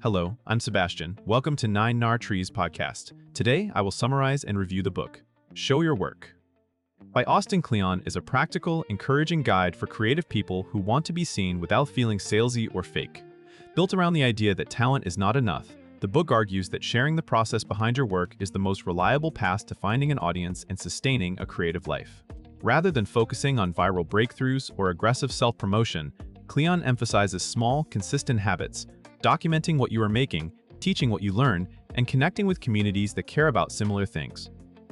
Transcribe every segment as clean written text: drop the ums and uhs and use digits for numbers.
Hello, I'm Sebastian. Welcome to 9 Nar Trees podcast. Today, I will summarize and review the book, Show Your Work, by Austin Kleon is a practical, encouraging guide for creative people who want to be seen without feeling salesy or fake. Built around the idea that talent is not enough, the book argues that sharing the process behind your work is the most reliable path to finding an audience and sustaining a creative life. Rather than focusing on viral breakthroughs or aggressive self-promotion, Kleon emphasizes small, consistent habits, documenting what you are making, teaching what you learn, and connecting with communities that care about similar things.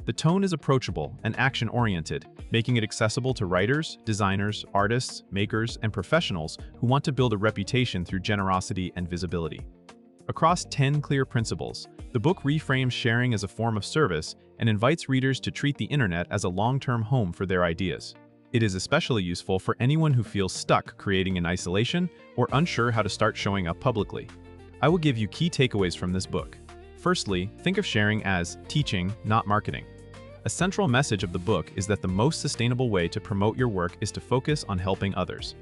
The tone is approachable and action-oriented, making it accessible to writers, designers, artists, makers, and professionals who want to build a reputation through generosity and visibility. Across 10 clear principles, the book reframes sharing as a form of service and invites readers to treat the internet as a long-term home for their ideas. It is especially useful for anyone who feels stuck creating in isolation or unsure how to start showing up publicly. I will give you key takeaways from this book. Firstly, think of sharing as teaching, not marketing. A central message of the book is that the most sustainable way to promote your work is to focus on helping others.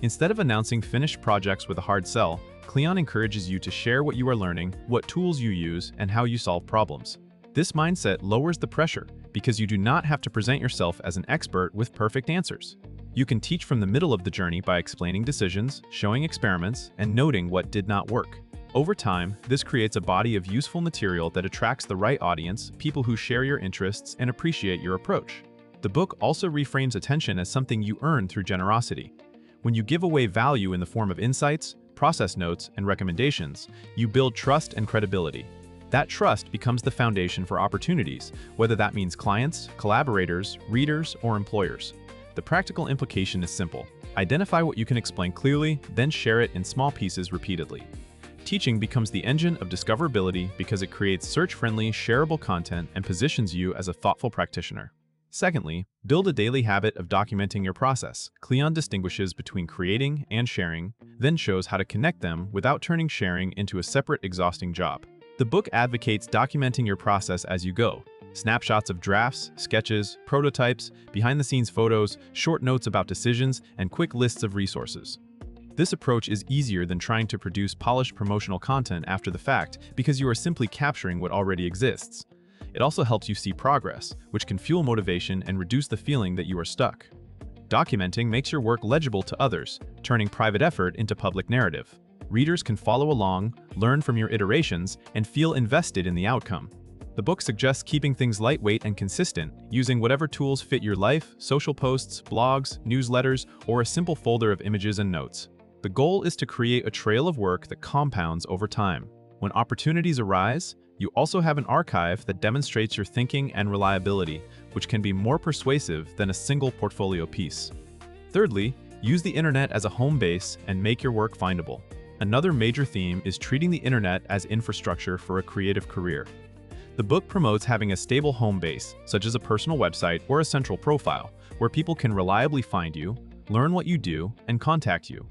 Instead of announcing finished projects with a hard sell, Kleon encourages you to share what you are learning, what tools you use, and how you solve problems. This mindset lowers the pressure because you do not have to present yourself as an expert with perfect answers. You can teach from the middle of the journey by explaining decisions, showing experiments, and noting what did not work. Over time, this creates a body of useful material that attracts the right audience, people who share your interests and appreciate your approach. The book also reframes attention as something you earn through generosity. When you give away value in the form of insights, process notes, and recommendations, you build trust and credibility. That trust becomes the foundation for opportunities, whether that means clients, collaborators, readers, or employers. The practical implication is simple. Identify what you can explain clearly, then share it in small pieces repeatedly. Teaching becomes the engine of discoverability because it creates search-friendly, shareable content and positions you as a thoughtful practitioner. Secondly, build a daily habit of documenting your process. Kleon distinguishes between creating and sharing, then shows how to connect them without turning sharing into a separate, exhausting job. The book advocates documenting your process as you go. Snapshots of drafts, sketches, prototypes, behind-the-scenes photos, short notes about decisions, and quick lists of resources. This approach is easier than trying to produce polished promotional content after the fact because you are simply capturing what already exists. It also helps you see progress, which can fuel motivation and reduce the feeling that you are stuck. Documenting makes your work legible to others, turning private effort into public narrative. Readers can follow along, learn from your iterations, and feel invested in the outcome. The book suggests keeping things lightweight and consistent, using whatever tools fit your life, social posts, blogs, newsletters, or a simple folder of images and notes. The goal is to create a trail of work that compounds over time. When opportunities arise, you also have an archive that demonstrates your thinking and reliability, which can be more persuasive than a single portfolio piece. Thirdly, use the internet as a home base and make your work findable. Another major theme is treating the internet as infrastructure for a creative career. The book promotes having a stable home base, such as a personal website or a central profile, where people can reliably find you, learn what you do, and contact you.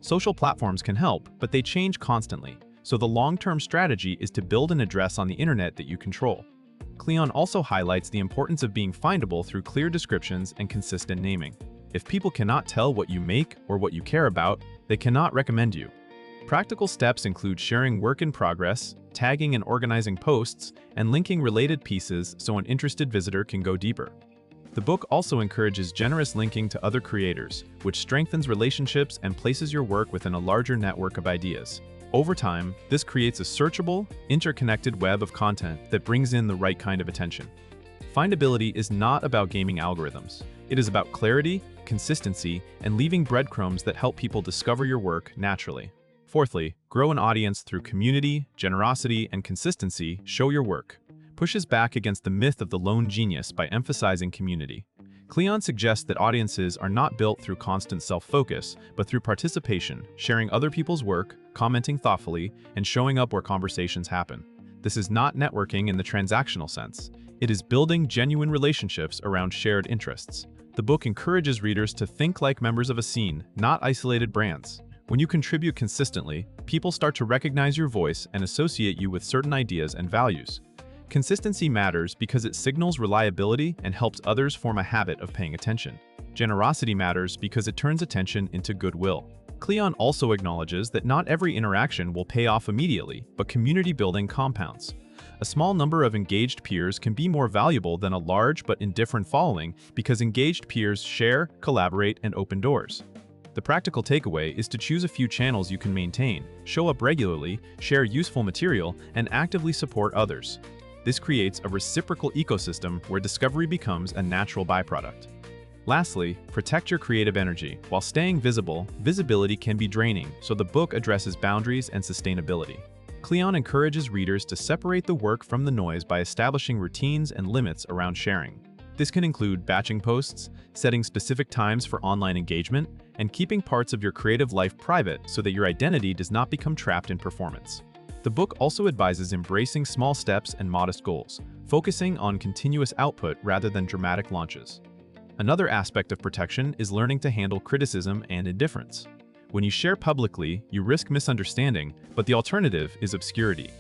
Social platforms can help, but they change constantly, so the long-term strategy is to build an address on the internet that you control. Kleon also highlights the importance of being findable through clear descriptions and consistent naming. If people cannot tell what you make or what you care about, they cannot recommend you. Practical steps include sharing work in progress, tagging and organizing posts, and linking related pieces so an interested visitor can go deeper. The book also encourages generous linking to other creators, which strengthens relationships and places your work within a larger network of ideas. Over time, this creates a searchable, interconnected web of content that brings in the right kind of attention. Findability is not about gaming algorithms. It is about clarity, consistency, and leaving breadcrumbs that help people discover your work naturally. Fourthly, grow an audience through community, generosity, and consistency. Show your work pushes back against the myth of the lone genius by emphasizing community. Kleon suggests that audiences are not built through constant self-focus, but through participation, sharing other people's work, commenting thoughtfully, and showing up where conversations happen. This is not networking in the transactional sense. It is building genuine relationships around shared interests. The book encourages readers to think like members of a scene, not isolated brands. When you contribute consistently, people start to recognize your voice and associate you with certain ideas and values. Consistency matters because it signals reliability and helps others form a habit of paying attention. Generosity matters because it turns attention into goodwill. Kleon also acknowledges that not every interaction will pay off immediately, but community building compounds. A small number of engaged peers can be more valuable than a large but indifferent following because engaged peers share, collaborate, and open doors. The practical takeaway is to choose a few channels you can maintain, show up regularly, share useful material, and actively support others. This creates a reciprocal ecosystem where discovery becomes a natural byproduct. Lastly, protect your creative energy. While staying visible, visibility can be draining, so the book addresses boundaries and sustainability. Kleon encourages readers to separate the work from the noise by establishing routines and limits around sharing. This can include batching posts, setting specific times for online engagement, and keeping parts of your creative life private so that your identity does not become trapped in performance. The book also advises embracing small steps and modest goals, focusing on continuous output rather than dramatic launches. Another aspect of protection is learning to handle criticism and indifference. When you share publicly, you risk misunderstanding, but the alternative is obscurity.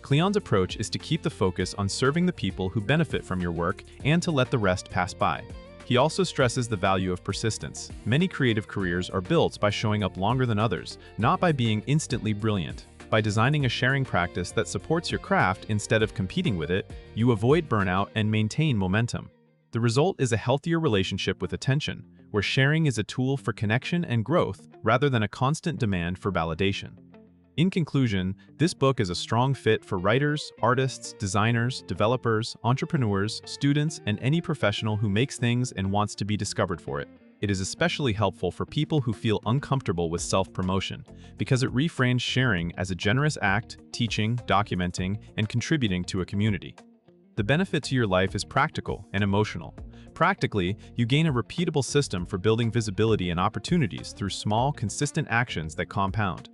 Kleon's approach is to keep the focus on serving the people who benefit from your work and to let the rest pass by. He also stresses the value of persistence. Many creative careers are built by showing up longer than others, not by being instantly brilliant. By designing a sharing practice that supports your craft instead of competing with it, you avoid burnout and maintain momentum. The result is a healthier relationship with attention, where sharing is a tool for connection and growth rather than a constant demand for validation. In conclusion, this book is a strong fit for writers, artists, designers, developers, entrepreneurs, students, and any professional who makes things and wants to be discovered for it. It is especially helpful for people who feel uncomfortable with self-promotion, because it reframes sharing as a generous act, teaching, documenting, and contributing to a community. The benefit to your life is practical and emotional. Practically, you gain a repeatable system for building visibility and opportunities through small, consistent actions that compound.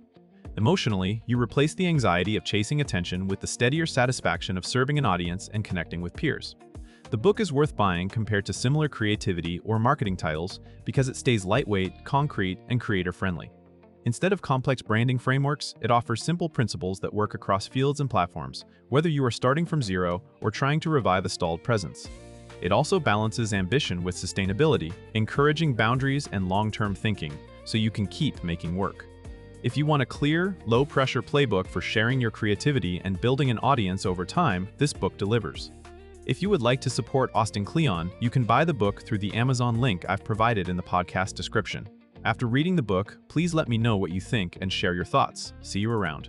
Emotionally, you replace the anxiety of chasing attention with the steadier satisfaction of serving an audience and connecting with peers. The book is worth buying compared to similar creativity or marketing titles because it stays lightweight, concrete, and creator-friendly. Instead of complex branding frameworks, it offers simple principles that work across fields and platforms, whether you are starting from zero or trying to revive a stalled presence. It also balances ambition with sustainability, encouraging boundaries and long-term thinking, so you can keep making work. If you want a clear, low-pressure playbook for sharing your creativity and building an audience over time, this book delivers. If you would like to support Austin Kleon, you can buy the book through the Amazon link I've provided in the podcast description. After reading the book, please let me know what you think and share your thoughts. See you around.